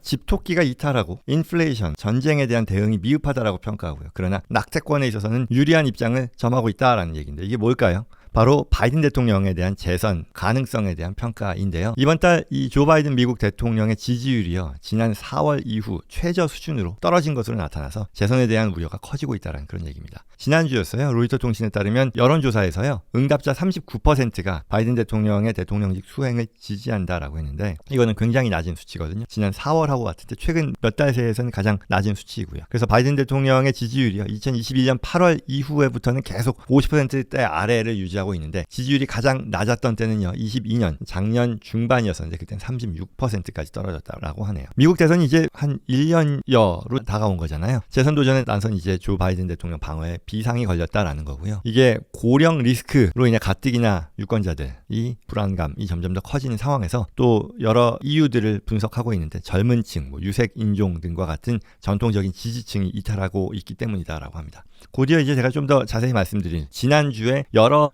집토끼가 이탈하고 인플레이션, 전쟁에 대한 대응이 미흡하다라고 평가하고요. 그러나 낙태권에 있어서는 유리한 입장을 점하고 있다라는 얘기인데 이게 뭘까요? 바로 바이든 대통령에 대한 재선 가능성에 대한 평가인데요. 이번 달 이 조 바이든 미국 대통령의 지지율이요, 지난 4월 이후 최저 수준으로 떨어진 것으로 나타나서 재선에 대한 우려가 커지고 있다는 그런 얘기입니다. 지난주였어요. 로이터 통신에 따르면 여론조사에서요, 응답자 39%가 바이든 대통령의 대통령직 수행을 지지한다라고 했는데 이거는 굉장히 낮은 수치거든요. 지난 4월하고 같을 때 최근 몇 달 새에서는 가장 낮은 수치이고요. 그래서 바이든 대통령의 지지율이요, 2021년 8월 이후에부터는 계속 50%대 아래를 유지하고 있는데 지지율이 가장 낮았던 때는요 22년 작년 중반이었었는데 그때는 36%까지 떨어졌다라고 하네요. 미국 대선이 이제 한 1년여로 다가온 거잖아요. 재선 도전에 나선 이제 조 바이든 대통령 방어에 비상이 걸렸다라는 거고요. 이게 고령 리스크로 인해 가뜩이나 유권자들이 불안감이 점점 더 커지는 상황에서 또 여러 이유들을 분석하고 있는데 젊은 층, 유색 인종 등과 같은 전통적인 지지층이 이탈하고 있기 때문이다라고 합니다. 곧이어 이제 제가 좀 더 자세히 말씀드릴 지난주에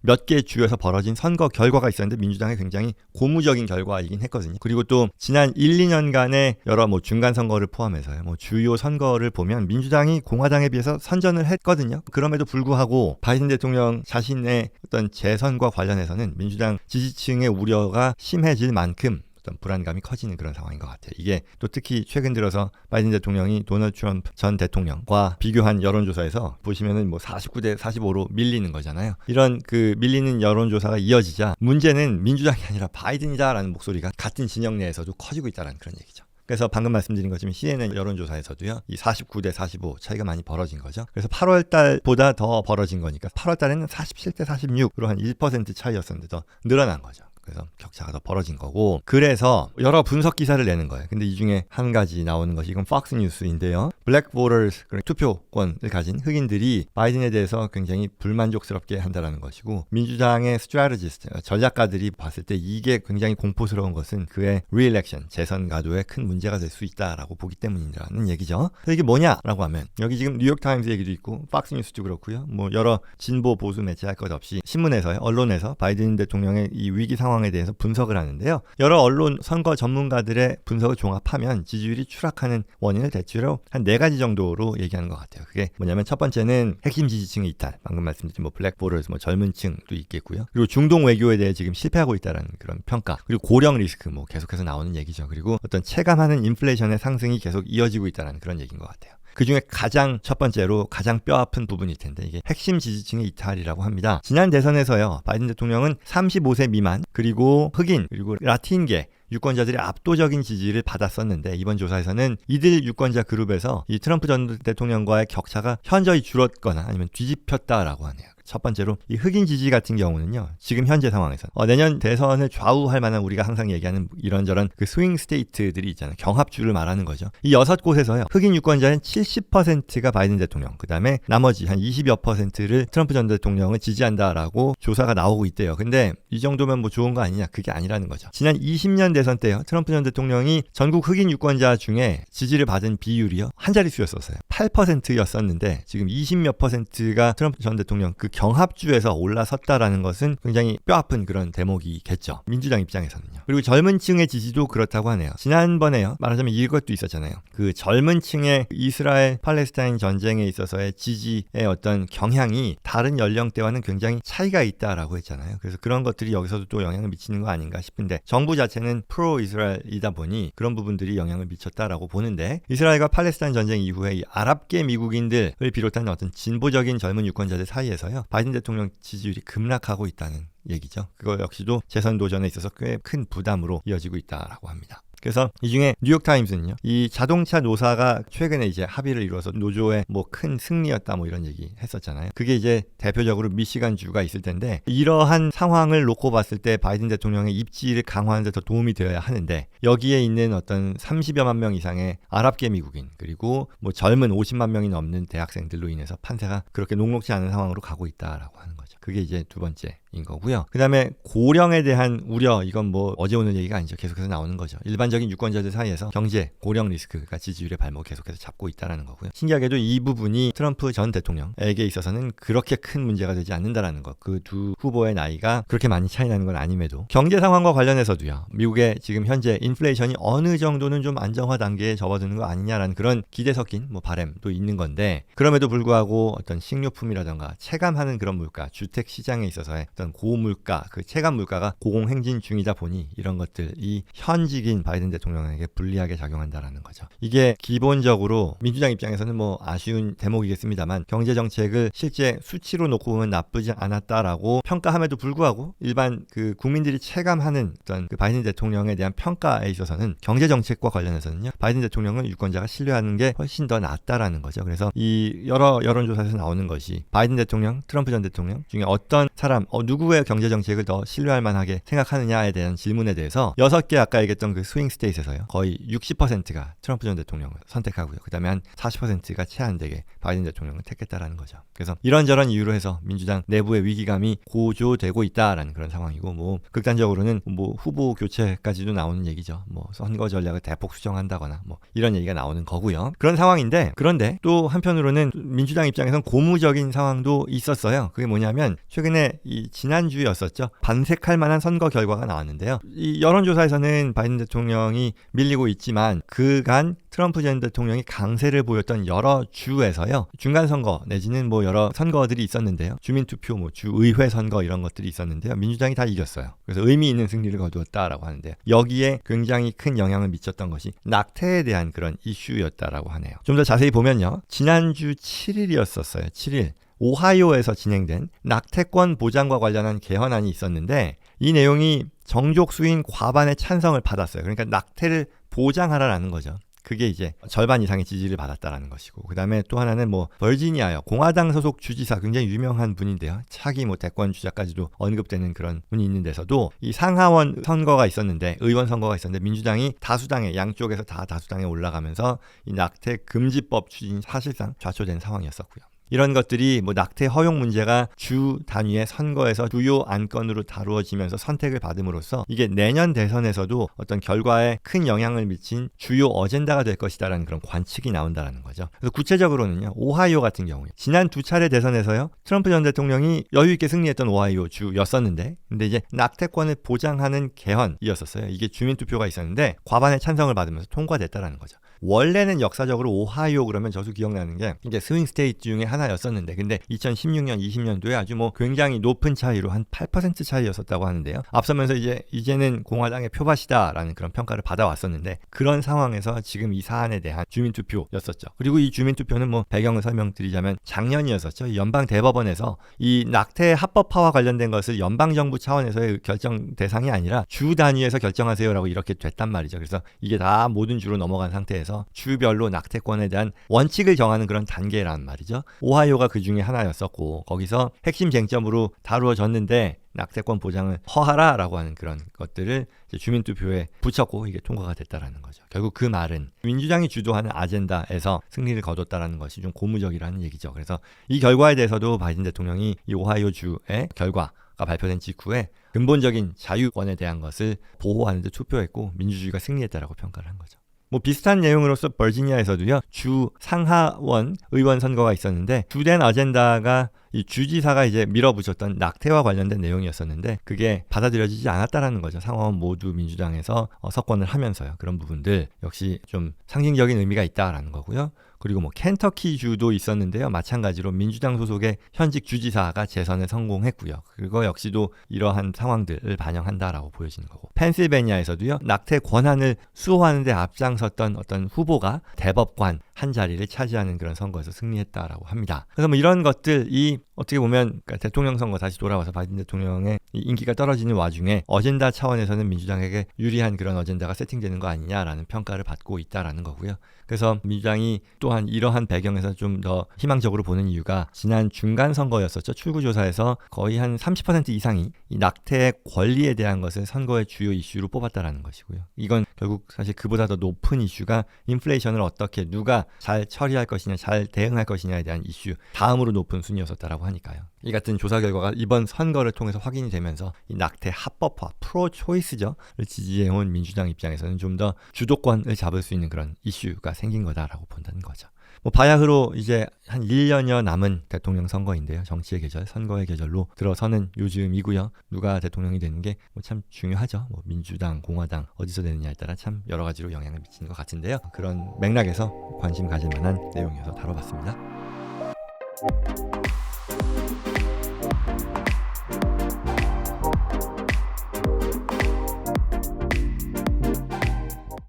몇 개 주에서 벌어진 선거 결과가 있었는데 민주당이 굉장히 고무적인 결과이긴 했거든요. 그리고 또 지난 1, 2년간의 여러 중간 선거를 포함해서요, 주요 선거를 보면 민주당이 공화당에 비해서 선전을 했거든요. 그럼에도 불구하고 바이든 대통령 자신의 어떤 재선과 관련해서는 민주당 지지층의 우려가 심해질 만큼 어떤 불안감이 커지는 그런 상황인 것 같아요. 이게 또 특히 최근 들어서 바이든 대통령이 도널드 트럼프 전 대통령과 비교한 여론조사에서 보시면은 49대 45로 밀리는 거잖아요. 이런 그 밀리는 여론조사가 이어지자 문제는 민주당이 아니라 바이든이다라는 목소리가 같은 진영 내에서도 커지고 있다는 그런 얘기죠. 그래서 방금 말씀드린 것처럼 CNN 여론조사에서도요, 이 49대 45 차이가 많이 벌어진 거죠. 그래서 8월 달보다 더 벌어진 거니까 8월 달에는 47대 46으로 한 1% 차이였었는데 더 늘어난 거죠. 그래서 격차가 더 벌어진 거고, 그래서 여러 분석 기사를 내는 거예요. 근데 이 중에 한 가지 나오는 것이 이건 팍스 뉴스인데요. 블랙 보터스, 투표권을 가진 흑인들이 바이든에 대해서 굉장히 불만족스럽게 한다는 것이고, 민주당의 스트래티지스트, 전략가들이 봤을 때 이게 굉장히 공포스러운 것은 그의 리엘렉션, 재선 가도에 큰 문제가 될 수 있다라고 보기 때문이라는 얘기죠. 그래서 이게 뭐냐라고 하면 여기 지금 뉴욕타임스 얘기도 있고 팍스 뉴스도 그렇고요. 여러 진보 보수 매체 할 것 없이 신문에서요, 언론에서 바이든 대통령의 이 위기 상황 에 대해서 분석을 하는데요. 여러 언론 선거 전문가들의 분석을 종합하면 지지율이 추락하는 원인을 대체로 한 4가지 정도로 얘기하는 것 같아요. 그게 뭐냐면 첫 번째는 핵심 지지층의 이탈, 방금 말씀드린 블랙 보터스, 젊은 층도 있겠고요. 그리고 중동 외교에 대해 지금 실패하고 있다는 그런 평가, 그리고 고령 리스크 계속해서 나오는 얘기죠. 그리고 어떤 체감하는 인플레이션의 상승이 계속 이어지고 있다는 그런 얘기인 것 같아요. 그 중에 가장 첫 번째로 가장 뼈아픈 부분일 텐데 이게 핵심 지지층의 이탈이라고 합니다. 지난 대선에서요, 바이든 대통령은 35세 미만, 그리고 흑인, 그리고 라틴계 유권자들이 압도적인 지지를 받았었는데 이번 조사에서는 이들 유권자 그룹에서 이 트럼프 전 대통령과의 격차가 현저히 줄었거나 아니면 뒤집혔다라고 하네요. 첫 번째로 이 흑인 지지 같은 경우는요, 지금 현재 상황에서 내년 대선을 좌우할 만한 우리가 항상 얘기하는 이런저런 그 스윙 스테이트들이 있잖아요. 경합주를 말하는 거죠. 이 6곳에서요 흑인 유권자의 70%가 바이든 대통령, 그 다음에 나머지 한 20여 %를 트럼프 전 대통령을 지지한다라고 조사가 나오고 있대요. 근데 이 정도면 좋은 거 아니냐? 그게 아니라는 거죠. 지난 20년 대선 때요, 트럼프 전 대통령이 전국 흑인 유권자 중에 지지를 받은 비율이요 한 자릿수였었어요. 8%였었는데 지금 20몇 %가 트럼프 전 대통령 그 경합주에서 올라섰다라는 것은 굉장히 뼈아픈 그런 대목이겠죠. 민주당 입장에서는요. 그리고 젊은 층의 지지도 그렇다고 하네요. 지난번에요, 말하자면 이것도 있었잖아요. 그 젊은 층의 이스라엘 팔레스타인 전쟁에 있어서의 지지의 어떤 경향이 다른 연령대와는 굉장히 차이가 있다라고 했잖아요. 그래서 그런 것들이 여기서도 또 영향을 미치는 거 아닌가 싶은데, 정부 자체는 프로 이스라엘이다 보니 그런 부분들이 영향을 미쳤다라고 보는데, 이스라엘과 팔레스타인 전쟁 이후에 이 아랍계 미국인들을 비롯한 어떤 진보적인 젊은 유권자들 사이에서요, 바이든 대통령 지지율이 급락하고 있다는 얘기죠. 그거 역시도 재선 도전에 있어서 꽤 큰 부담으로 이어지고 있다라고 합니다. 그래서 이 중에 뉴욕타임스는요, 이 자동차 노사가 최근에 이제 합의를 이루어서 노조의 큰 승리였다 이런 얘기 했었잖아요. 그게 이제 대표적으로 미시간 주가 있을 텐데, 이러한 상황을 놓고 봤을 때 바이든 대통령의 입지를 강화하는 데 더 도움이 되어야 하는데, 여기에 있는 어떤 30여만 명 이상의 아랍계 미국인, 그리고 젊은 50만 명이 넘는 대학생들로 인해서 판세가 그렇게 녹록지 않은 상황으로 가고 있다라고 하는 거죠. 그게 이제 두 번째 인 거고요. 그 다음에 고령에 대한 우려, 이건 뭐 어제 오늘 얘기가 아니죠. 계속해서 나오는 거죠. 일반적인 유권자들 사이에서 경제, 고령 리스크가 지지율의 발목을 계속해서 잡고 있다는 거고요. 신기하게도 이 부분이 트럼프 전 대통령에게 있어서는 그렇게 큰 문제가 되지 않는다라는 것. 그 두 후보의 나이가 그렇게 많이 차이 나는 건 아님에도 경제 상황과 관련해서도요. 미국의 지금 현재 인플레이션이 어느 정도는 좀 안정화 단계에 접어드는 거 아니냐라는 그런 기대 섞인 뭐 바람도 있는 건데, 그럼에도 불구하고 어떤 식료품이라던가 체감하는 그런 물가, 주택 시장에 있어서의 어떤 고물가, 그 체감 물가가 고공행진 중이다 보니 이런 것들이 현직인 바이든 대통령에게 불리하게 작용한다라는 거죠. 이게 기본적으로 민주당 입장에서는 뭐 아쉬운 대목이겠습니다만 경제 정책을 실제 수치로 놓고 보면 나쁘지 않았다라고 평가함에도 불구하고 일반 그 국민들이 체감하는 어떤 그 바이든 대통령에 대한 평가에 있어서는 경제 정책과 관련해서는요, 바이든 대통령을 유권자가 신뢰하는 게 훨씬 더 낫다라는 거죠. 그래서 이 여러 여론조사에서 나오는 것이 바이든 대통령, 트럼프 전 대통령 중에 어떤 사람, 누구의 경제 정책을 더 신뢰할 만하게 생각하느냐에 대한 질문에 대해서 6개 아까 얘기했던 그 스윙 스테이트에서요, 거의 60%가 트럼프 전 대통령을 선택하고요. 그 다음에 한 40%가 채 안 되게 바이든 대통령을 택했다라는 거죠. 그래서 이런저런 이유로 해서 민주당 내부의 위기감이 고조되고 있다라는 그런 상황이고, 뭐 극단적으로는 뭐 후보 교체까지도 나오는 얘기죠. 뭐 선거 전략을 대폭 수정한다거나 뭐 이런 얘기가 나오는 거고요. 그런 상황인데, 그런데 또 한편으로는 민주당 입장에서는 고무적인 상황도 있었어요. 그게 뭐냐면 최근에 이 지난주였었죠. 반색할 만한 선거 결과가 나왔는데요. 이 여론조사에서는 바이든 대통령이 밀리고 있지만 그간 트럼프 전 대통령이 강세를 보였던 여러 주에서요, 중간선거 내지는 뭐 여러 선거들이 있었는데요. 주민투표, 뭐 주의회 선거 이런 것들이 있었는데요. 민주당이 다 이겼어요. 그래서 의미 있는 승리를 거두었다라고 하는데요. 여기에 굉장히 큰 영향을 미쳤던 것이 낙태에 대한 그런 이슈였다라고 하네요. 좀 더 자세히 보면요. 지난주 7일이었었어요. 7일. 오하이오에서 진행된 낙태권 보장과 관련한 개헌안이 있었는데 이 내용이 정족 수인 과반의 찬성을 받았어요. 그러니까 낙태를 보장하라라는 거죠. 그게 이제 절반 이상의 지지를 받았다라는 것이고, 그 다음에 또 하나는 뭐 버지니아요, 공화당 소속 주지사, 굉장히 유명한 분인데요. 차기 뭐 대권 주자까지도 언급되는 그런 분이 있는 데서도 이 상하원 선거가 있었는데, 의원 선거가 있었는데 민주당이 다수당에, 양쪽에서 다 다수당에 올라가면서 이 낙태 금지법 추진이 사실상 좌초된 상황이었었고요. 이런 것들이 뭐 낙태 허용 문제가 주 단위의 선거에서 주요 안건으로 다루어지면서 선택을 받음으로써 이게 내년 대선에서도 어떤 결과에 큰 영향을 미친 주요 어젠다가 될 것이다라는 그런 관측이 나온다는 거죠. 그래서 구체적으로는요, 오하이오 같은 경우에 지난 두 차례 대선에서요, 트럼프 전 대통령이 여유 있게 승리했던 오하이오 주였었는데, 근데 이제 낙태권을 보장하는 개헌이었었어요. 이게 주민투표가 있었는데 과반의 찬성을 받으면서 통과됐다라는 거죠. 원래는 역사적으로 오하이오 그러면 저도 기억나는 게 이제 스윙 스테이트 중에 하나였었는데, 근데 2016년, 20년도에 아주 뭐 굉장히 높은 차이로 한 8% 차이였었다고 하는데요. 앞서면서 이제는 공화당의 표밭이다라는 그런 평가를 받아왔었는데, 그런 상황에서 지금 이 사안에 대한 주민투표였었죠. 그리고 이 주민투표는 뭐 배경을 설명드리자면 작년이었었죠. 연방 대법원에서 이 낙태 합법화와 관련된 것을 연방정부 차원에서의 결정 대상이 아니라 주 단위에서 결정하세요라고 이렇게 됐단 말이죠. 그래서 이게 다 모든 주로 넘어간 상태에서 주별로 낙태권에 대한 원칙을 정하는 그런 단계란 말이죠. 오하이오가 그 중에 하나였었고, 거기서 핵심 쟁점으로 다루어졌는데 낙태권 보장을 허하라라고 하는 그런 것들을 이제 주민투표에 붙였고 이게 통과가 됐다라는 거죠. 결국 그 말은 민주당이 주도하는 아젠다에서 승리를 거뒀다라는 것이 좀 고무적이라는 얘기죠. 그래서 이 결과에 대해서도 바이든 대통령이 이 오하이오 주의 결과가 발표된 직후에 근본적인 자유권에 대한 것을 보호하는 데 투표했고 민주주의가 승리했다라고 평가를 한 거죠. 뭐 비슷한 내용으로서 버지니아에서도요, 주 상하원 의원 선거가 있었는데 주된 아젠다가 이 주지사가 이제 밀어붙였던 낙태와 관련된 내용이었었는데 그게 받아들여지지 않았다라는 거죠. 상하원 모두 민주당에서 석권을 하면서요. 그런 부분들 역시 좀 상징적인 의미가 있다라는 거고요. 그리고 뭐 켄터키 주도 있었는데요. 마찬가지로 민주당 소속의 현직 주지사가 재선에 성공했고요. 그거 역시도 이러한 상황들을 반영한다라고 보여지는 거고, 펜실베니아에서도요, 낙태 권한을 수호하는 데 앞장섰던 어떤 후보가 대법관 한 자리를 차지하는 그런 선거에서 승리했다라고 합니다. 그래서 뭐 이런 것들이 어떻게 보면 그러니까 대통령 선거 다시 돌아와서 바이든 대통령의 인기가 떨어지는 와중에 어젠다 차원에서는 민주당에게 유리한 그런 어젠다가 세팅되는 거 아니냐라는 평가를 받고 있다라는 거고요. 그래서 민주당이 또한 이러한 배경에서 좀 더 희망적으로 보는 이유가 지난 중간 선거였었죠. 출구조사에서 거의 한 30% 이상이 이 낙태의 권리에 대한 것을 선거의 주요 이슈로 뽑았다라는 것이고요. 이건 결국 사실 그보다 더 높은 이슈가 인플레이션을 어떻게 누가 잘 처리할 것이냐, 잘 대응할 것이냐에 대한 이슈 다음으로 높은 순위였었다라고 하니까요. 이 같은 조사 결과가 이번 선거를 통해서 확인이 되면서 이 낙태 합법화, 프로 초이스죠. 를 지지해온 민주당 입장에서는 좀 더 주도권을 잡을 수 있는 그런 이슈가 생긴 거다라고 본다는 거죠. 뭐 바야흐로 이제 한 1년여 남은 대통령 선거인데요. 정치의 계절, 선거의 계절로 들어서는 요즘이고요. 누가 대통령이 되는 게 뭐 참 중요하죠. 뭐 민주당, 공화당 어디서 되느냐에 따라 참 여러 가지로 영향을 미치는 것 같은데요. 그런 맥락에서 관심 가질 만한 내용이어서 다뤄봤습니다.